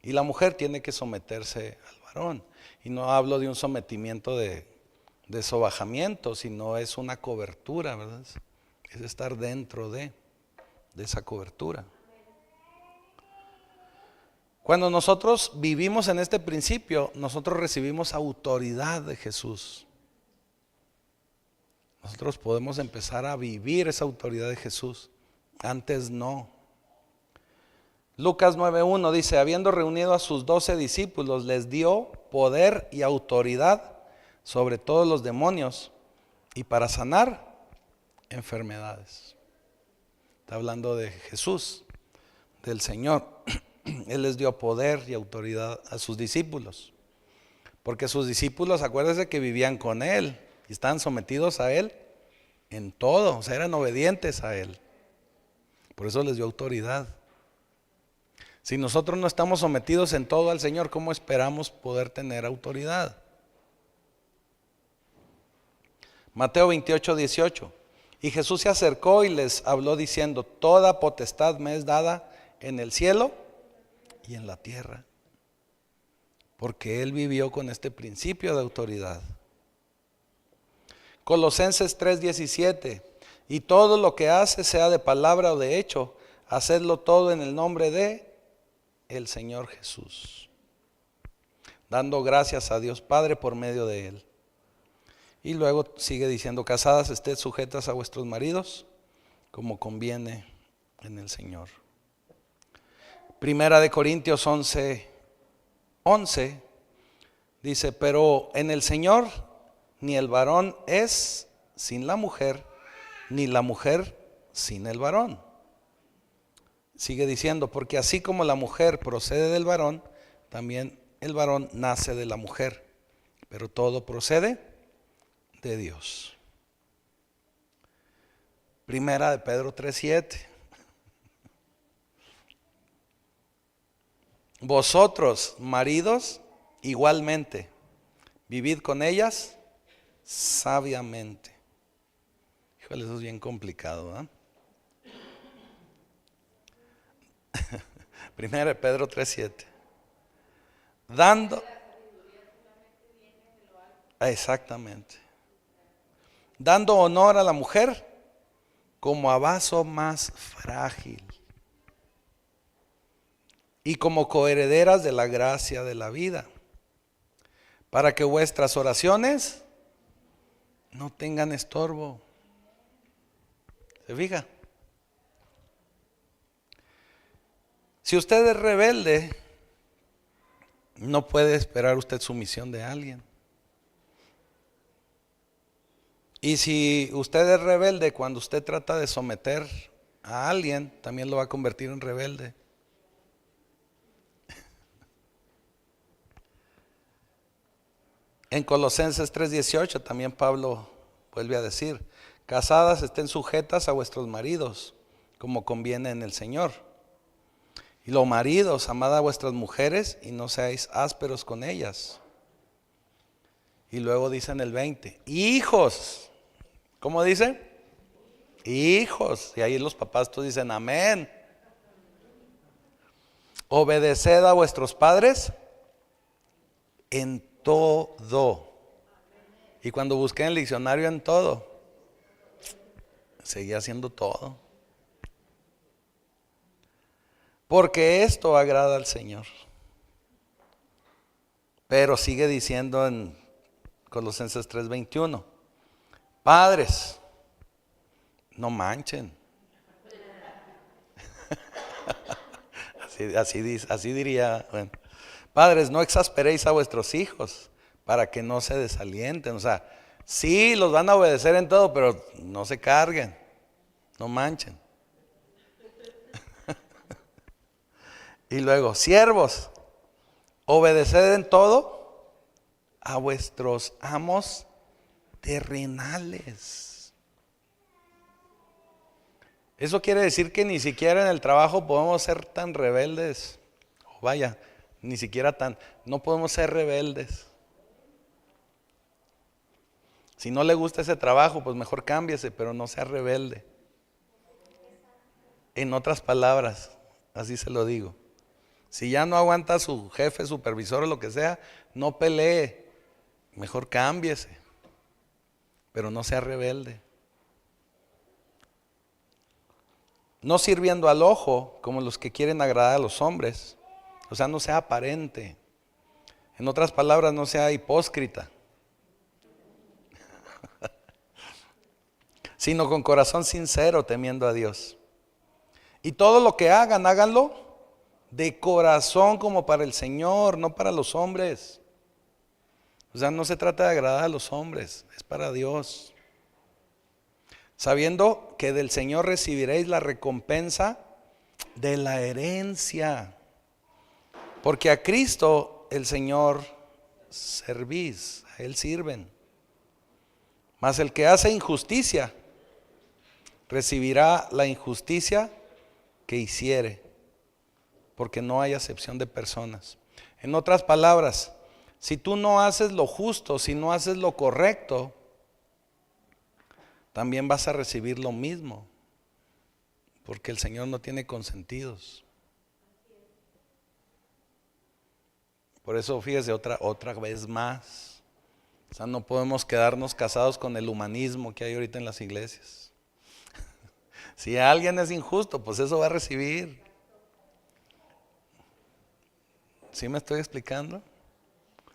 Y la mujer tiene que someterse al varón. Y no hablo de un sometimiento de sobajamiento, sino es una cobertura, ¿verdad? Es estar dentro de esa cobertura. Cuando nosotros vivimos en este principio, nosotros recibimos autoridad de Jesús. Nosotros podemos empezar a vivir esa autoridad de Jesús. Antes no. Lucas 9:1 dice, habiendo reunido a sus 12 discípulos, les dio poder y autoridad sobre todos los demonios y para sanar enfermedades. Está hablando de Jesús, del Señor. Él les dio poder y autoridad a sus discípulos. Porque sus discípulos, acuérdense que vivían con Él y estaban sometidos a Él en todo, o sea, eran obedientes a Él. Por eso les dio autoridad. Si nosotros no estamos sometidos en todo al Señor, ¿cómo esperamos poder tener autoridad? Mateo 28:18. Y Jesús se acercó y les habló diciendo, toda potestad me es dada en el cielo y en la tierra. Porque Él vivió con este principio de autoridad. Colosenses 3:17. Y todo lo que hace, sea de palabra o de hecho, hacedlo todo en el nombre de el Señor Jesús, dando gracias a Dios Padre por medio de Él. Y luego sigue diciendo, casadas estéis sujetas a vuestros maridos, como conviene en el Señor. Primera de Corintios 11:11 dice, pero en el Señor ni el varón es sin la mujer, ni la mujer sin el varón. Sigue diciendo, porque así como la mujer procede del varón, también el varón nace de la mujer, pero todo procede de Dios. Primera de Pedro 3:7. Vosotros, maridos, igualmente, vivid con ellas sabiamente. Híjole, eso es bien complicado, ¿verdad? Primera de Pedro 3:7. Dando. Exactamente. Dando honor a la mujer como a vaso más frágil y como coherederas de la gracia de la vida, para que vuestras oraciones no tengan estorbo. ¿Se fija? Si usted es rebelde, no puede esperar usted sumisión de alguien. Y si usted es rebelde, cuando usted trata de someter a alguien, también lo va a convertir en rebelde. En Colosenses 3:18 también Pablo vuelve a decir, casadas estén sujetas a vuestros maridos, como conviene en el Señor. Y los maridos, amad a vuestras mujeres y no seáis ásperos con ellas. Y luego dice en el 20, hijos, ¿cómo dice? Hijos, y ahí los papás todos dicen amén. Obedeced a vuestros padres en todo. Y cuando busqué en el diccionario en todo, seguía haciendo todo. Porque esto agrada al Señor. Pero sigue diciendo en Colosenses 3:21, padres, no manchen. Así diría, bueno, padres, no exasperéis a vuestros hijos para que no se desalienten. O sea, sí los van a obedecer en todo, pero no se carguen, no manchen. Y luego, siervos, obedeced en todo a vuestros amos terrenales. Eso quiere decir que ni siquiera en el trabajo podemos ser tan rebeldes. Vaya, ni siquiera no podemos ser rebeldes. Si no le gusta ese trabajo, pues mejor cámbiese, pero no sea rebelde. En otras palabras, así se lo digo. Si ya no aguanta su jefe, supervisor o lo que sea, no pelee, mejor cámbiese, pero no sea rebelde. No sirviendo al ojo como los que quieren agradar a los hombres, o sea, no sea aparente. En otras palabras, no sea hipócrita, sino con corazón sincero, temiendo a Dios. Y todo lo que hagan, háganlo de corazón como para el Señor, no para los hombres. O sea, no se trata de agradar a los hombres, es para Dios. Sabiendo que del Señor recibiréis la recompensa de la herencia. Porque a Cristo el Señor servís, a Él sirven. Mas el que hace injusticia recibirá la injusticia que hiciere, porque no hay acepción de personas. En otras palabras, si tú no haces lo justo, si no haces lo correcto, también vas a recibir lo mismo, porque el Señor no tiene consentidos. Por eso fíjese otra vez más, o sea, no podemos quedarnos casados con el humanismo que hay ahorita en las iglesias. Si alguien es injusto, pues eso va a recibir. ¿Sí me estoy explicando? O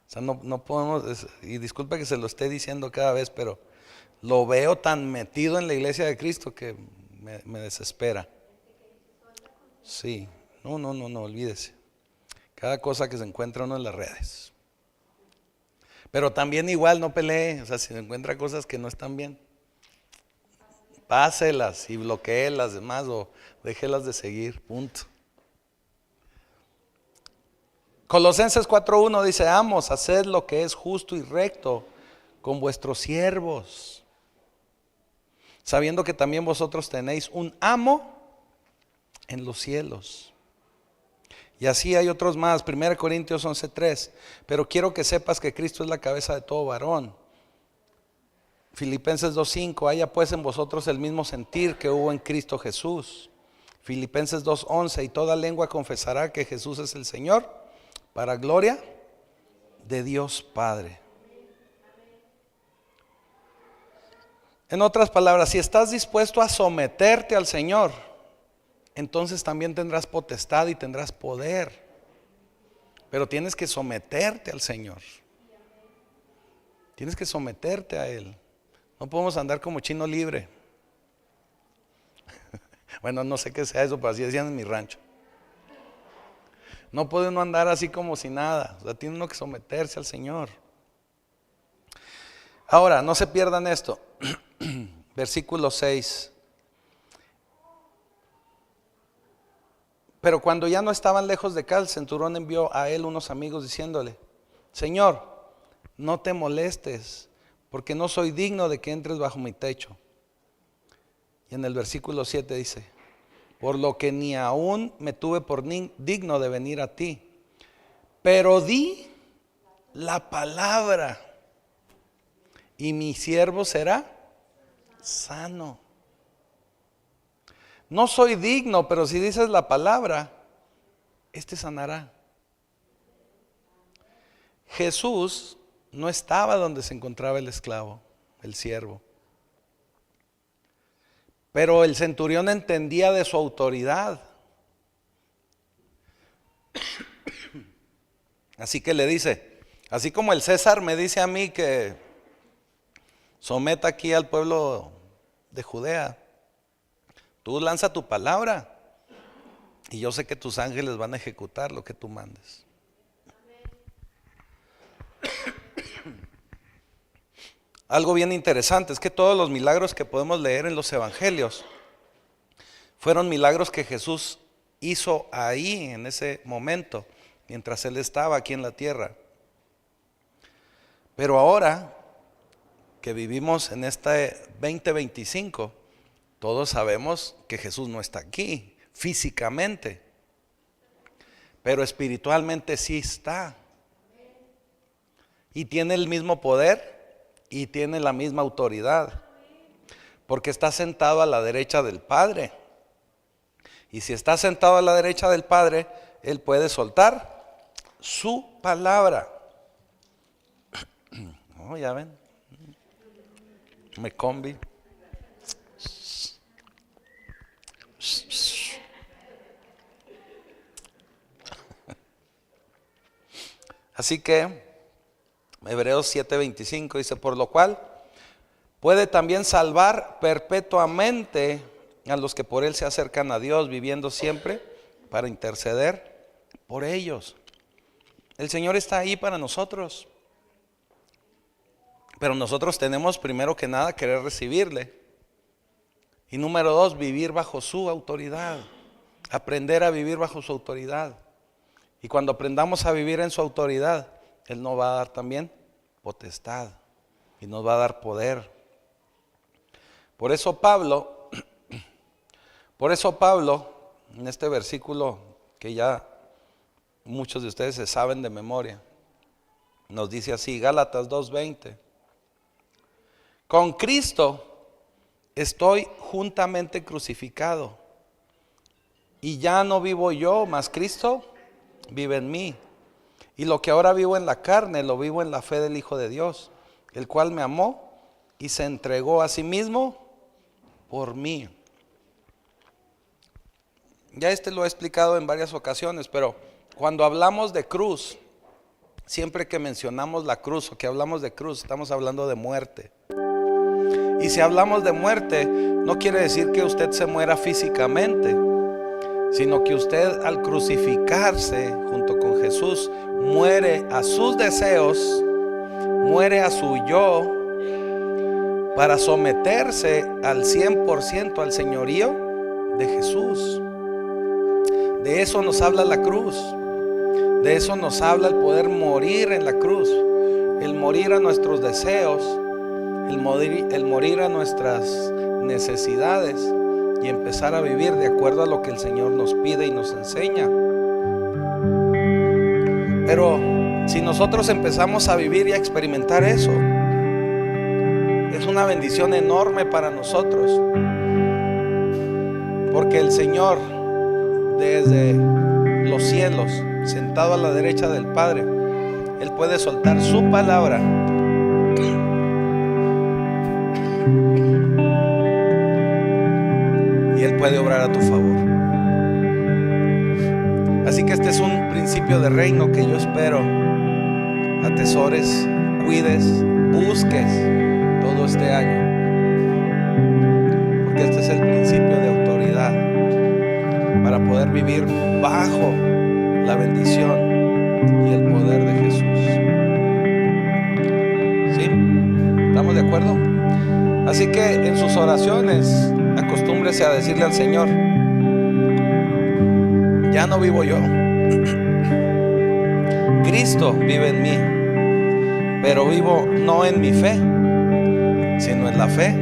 sea, no podemos, y disculpe que se lo esté diciendo cada vez, pero lo veo tan metido en la iglesia de Cristo que me desespera. Sí, no, olvídese. Cada cosa que se encuentra uno en las redes. Pero también igual no pelee, o sea, si se encuentra cosas que no están bien, páselas y bloquee las demás o déjelas de seguir, punto. Colosenses 4:1 dice, amos, haced lo que es justo y recto con vuestros siervos, sabiendo que también vosotros tenéis un amo en los cielos. Y así hay otros más. 1 Corintios 11:3. Pero quiero que sepas que Cristo es la cabeza de todo varón. Filipenses 2:5. Haya pues en vosotros el mismo sentir que hubo en Cristo Jesús. Filipenses 2:11. Y toda lengua confesará que Jesús es el Señor, para gloria de Dios Padre. En otras palabras, si estás dispuesto a someterte al Señor, entonces también tendrás potestad y tendrás poder. Pero tienes que someterte al Señor. Tienes que someterte a Él. No podemos andar como chino libre. Bueno, no sé qué sea eso, pero así decían en mi rancho. No puede uno andar así como si nada. O sea, tiene uno que someterse al Señor. Ahora, no se pierdan esto. Versículo 6. Pero cuando ya no estaban lejos de acá, el centurión envió a él unos amigos diciéndole, Señor, no te molestes, porque no soy digno de que entres bajo mi techo. Y en el versículo 7 dice, por lo que ni aún me tuve por digno de venir a ti, pero di la palabra y mi siervo será sano. No soy digno, pero si dices la palabra, este sanará. Jesús no estaba donde se encontraba el esclavo, el siervo. Pero el centurión entendía de su autoridad. Así que le dice, así como el César me dice a mí que someta aquí al pueblo de Judea, tú lanza tu palabra y yo sé que tus ángeles van a ejecutar lo que tú mandes. Algo bien interesante es que todos los milagros que podemos leer en los evangelios fueron milagros que Jesús hizo ahí en ese momento, mientras Él estaba aquí en la tierra. Pero ahora que vivimos en este 2025, todos sabemos que Jesús no está aquí físicamente, pero espiritualmente sí está. Y tiene el mismo poder y tiene la misma autoridad, porque está sentado a la derecha del Padre. Y si está sentado a la derecha del Padre, Él puede soltar su palabra. Oh, ya ven, me combi. Así que Hebreos 7:25 dice: por lo cual puede también salvar perpetuamente a los que por Él se acercan a Dios, viviendo siempre para interceder por ellos. El Señor está ahí para nosotros, pero nosotros tenemos primero que nada querer recibirle. Y número 2, vivir bajo su autoridad, aprender a vivir bajo su autoridad. Y cuando aprendamos a vivir en su autoridad, Él nos va a dar también potestad y nos va a dar poder. Por eso Pablo, en este versículo que ya muchos de ustedes se saben de memoria, nos dice así, Gálatas 2:20: con Cristo estoy juntamente crucificado, y ya no vivo yo, mas Cristo vive en mí. Y lo que ahora vivo en la carne, lo vivo en la fe del Hijo de Dios, el cual me amó y se entregó a sí mismo por mí. Ya lo he explicado en varias ocasiones, pero cuando hablamos de cruz, siempre que mencionamos la cruz o que hablamos de cruz, estamos hablando de muerte. Y si hablamos de muerte, no quiere decir que usted se muera físicamente, sino que usted, al crucificarse junto con Jesús, muere a sus deseos, muere a su yo, para someterse al 100% al señorío de Jesús. De eso nos habla la cruz. De eso nos habla el poder morir en la cruz, el morir a nuestros deseos, el morir a nuestras necesidades y empezar a vivir de acuerdo a lo que el Señor nos pide y nos enseña. Pero si nosotros empezamos a vivir y a experimentar eso, es una bendición enorme para nosotros, porque el Señor, desde los cielos, sentado a la derecha del Padre, Él puede soltar su palabra y Él puede obrar a tu favor. Así que este es un principio de reino que yo espero atesores, cuides, busques todo este año, porque este es el principio de autoridad para poder vivir bajo la bendición y el poder de Jesús. ¿Sí? ¿Estamos de acuerdo? Así que en sus oraciones acostúmbrese a decirle al Señor: ya no vivo yo, Cristo vive en mí, pero vivo no en mi fe, sino en la fe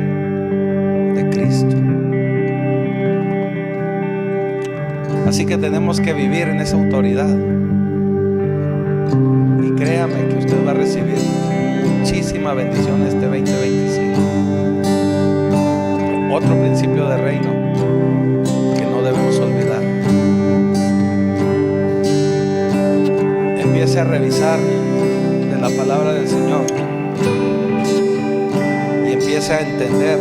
de Cristo. Así que tenemos que vivir en esa autoridad. Y créame que usted va a recibir muchísima bendición este 2025. Otro principio de reino que no debemos olvidar. Empiece a revisar de la palabra del Señor y empiece a entender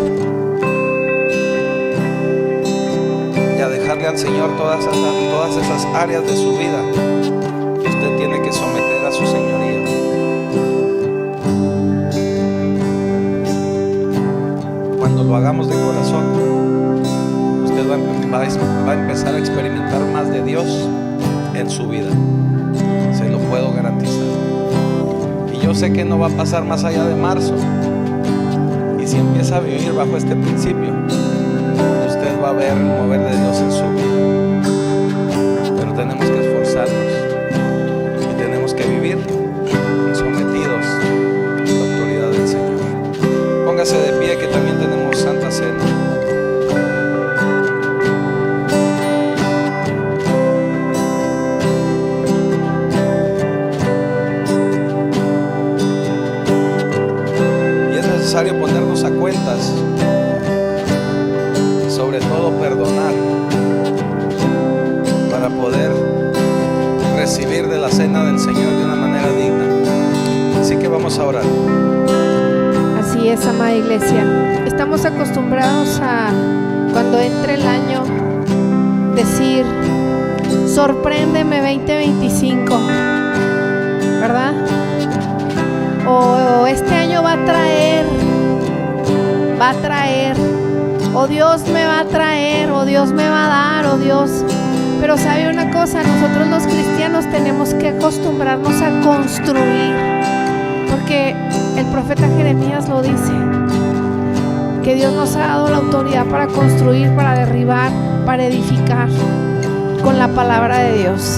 y a dejarle al Señor todas esas áreas de su vida que usted tiene que someter a su señoría. Cuando lo hagamos de corazón, usted va a empezar a experimentar más de Dios en su vida. Se lo puedo garantizar. Y yo sé que no va a pasar más allá de marzo. Y si empieza a vivir bajo este principio, usted va a ver el mover de Dios en su vida. tenemos que esforzarnos y tenemos que vivir sometidos a la autoridad del Señor. Póngase de pie, que también tenemos Santa Cena. Y es necesario ponernos a cuentas, sobre todo perdonar, para poder recibir de la cena del Señor de una manera digna. Así que vamos a orar. Así es, amada iglesia. Estamos acostumbrados a, cuando entre el año, decir: sorpréndeme 2025, ¿verdad? O este año va a traer, o Dios me va a traer, o Dios me va a dar, o Dios. Pero sabe una cosa, nosotros los cristianos tenemos que acostumbrarnos a construir, porque el profeta Jeremías lo dice, que Dios nos ha dado la autoridad para construir, para derribar, para edificar con la palabra de Dios.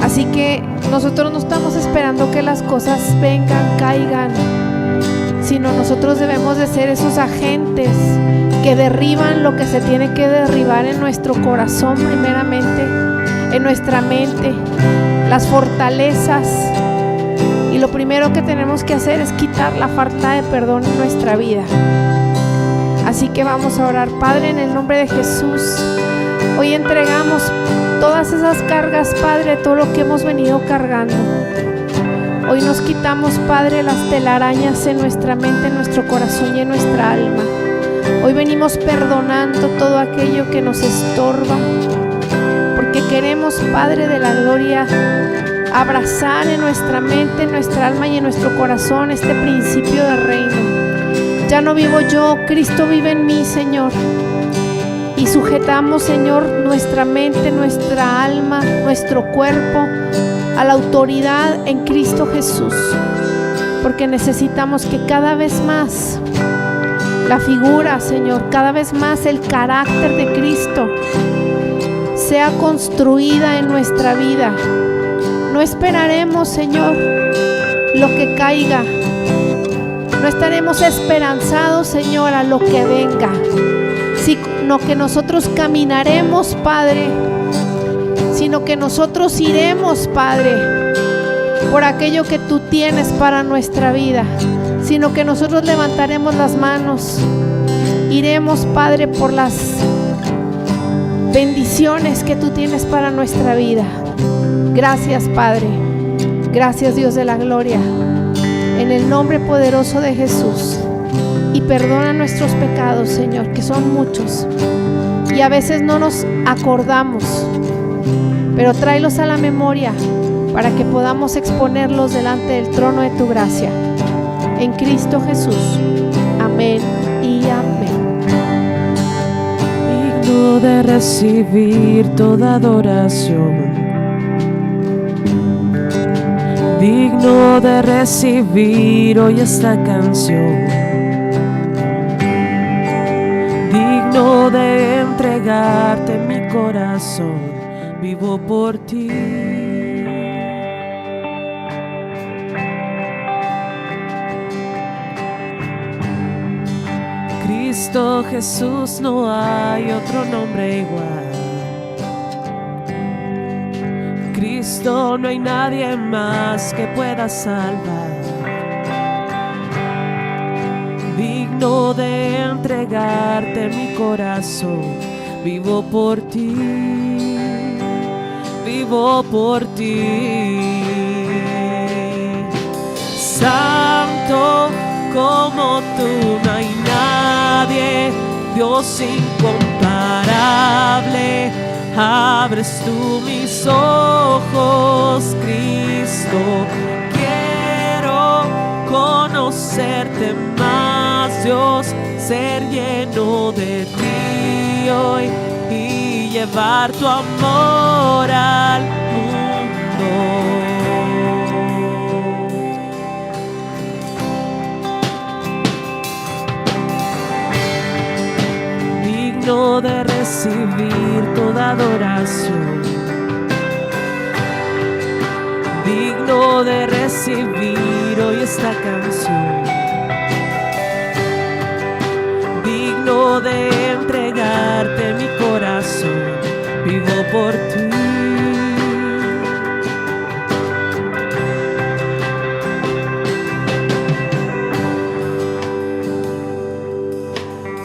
Así que nosotros no estamos esperando que las cosas vengan, caigan, sino nosotros debemos de ser esos agentes que derriban lo que se tiene que derribar en nuestro corazón primeramente, en nuestra mente, las fortalezas. Y lo primero que tenemos que hacer es quitar la falta de perdón en nuestra vida. Así que vamos a orar. Padre, en el nombre de Jesús, hoy entregamos todas esas cargas, Padre, todo lo que hemos venido cargando. Hoy nos quitamos, Padre, las telarañas en nuestra mente, en nuestro corazón y en nuestra alma. Hoy venimos perdonando todo aquello que nos estorba, porque queremos, Padre de la gloria, abrazar en nuestra mente, en nuestra alma y en nuestro corazón este principio de reino. Ya no vivo yo, Cristo vive en mí, Señor. Y sujetamos, Señor, nuestra mente, nuestra alma, nuestro cuerpo a la autoridad en Cristo Jesús, porque necesitamos que cada vez más la figura, Señor, cada vez más el carácter de Cristo sea construida en nuestra vida. No esperaremos, Señor, lo que caiga. No estaremos esperanzados, Señor, a lo que venga, sino que nosotros caminaremos, Padre, sino que nosotros iremos, Padre, por aquello que tú tienes para nuestra vida, sino que nosotros levantaremos las manos, iremos, Padre, por las bendiciones que tú tienes para nuestra vida. Gracias, Padre. Gracias, Dios de la gloria. En el nombre poderoso de Jesús. Y perdona nuestros pecados, Señor, que son muchos. Y a veces no nos acordamos, pero tráelos a la memoria para que podamos exponerlos delante del trono de tu gracia. En Cristo Jesús. Amén y amén. Digno de recibir toda adoración, digno de recibir hoy esta canción, digno de entregarte mi corazón, vivo por ti. Cristo Jesús, no hay otro nombre igual. Cristo, no hay nadie más que pueda salvar. Digno de entregarte mi corazón, vivo por ti, vivo por ti. Santo como tú no hay nadie, Dios incomparable. Abres tú mis ojos, Cristo. Quiero conocerte más, Dios, ser lleno de ti hoy y llevar tu amor al mundo. Digno de recibir toda adoración, digno de recibir hoy esta canción, digno de entregarte mi corazón, vivo por ti.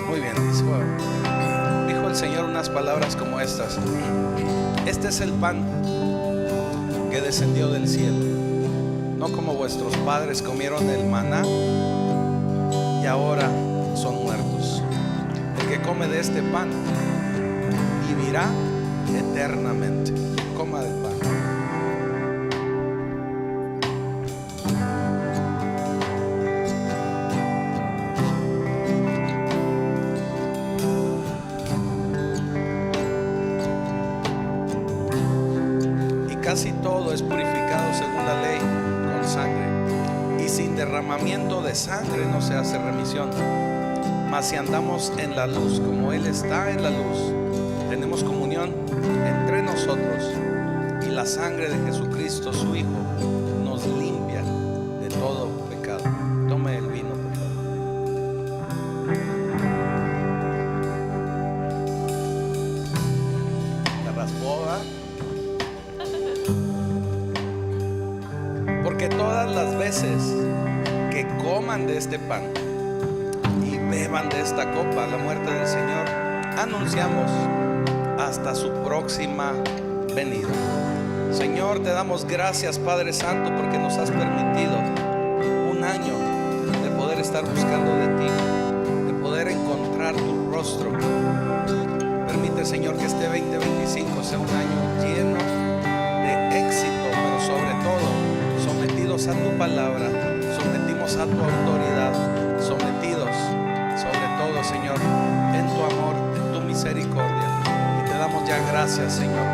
Muy bien, dijo el Señor unas palabras como estas: este es el pan que descendió del cielo, no como vuestros padres comieron el maná y ahora son muertos. El que come de este pan vivirá eternamente. Coma del pan. Casi todo es purificado según la ley con sangre, y sin derramamiento de sangre no se hace remisión. Mas si andamos en la luz como Él está en la luz, tenemos comunión entre nosotros, y la sangre de Jesucristo su Hijo nos limpia de todo pecado. Tome el vino, por favor. La raspó, ¿verdad? Porque todas las veces que coman de este pan y beban de esta copa, la muerte del Señor, anunciamos hasta su próxima venida. Señor, te damos gracias, Padre Santo, porque nos has permitido un año de poder estar buscando de ti, de poder encontrar tu rostro. Permite, Señor, que este 2025 sea un año lleno de éxito, pero sobre todo sometidos a tu palabra, sometimos a tu autoridad, sometidos sobre todo, Señor, en tu amor, en tu misericordia. Y te damos ya gracias, Señor,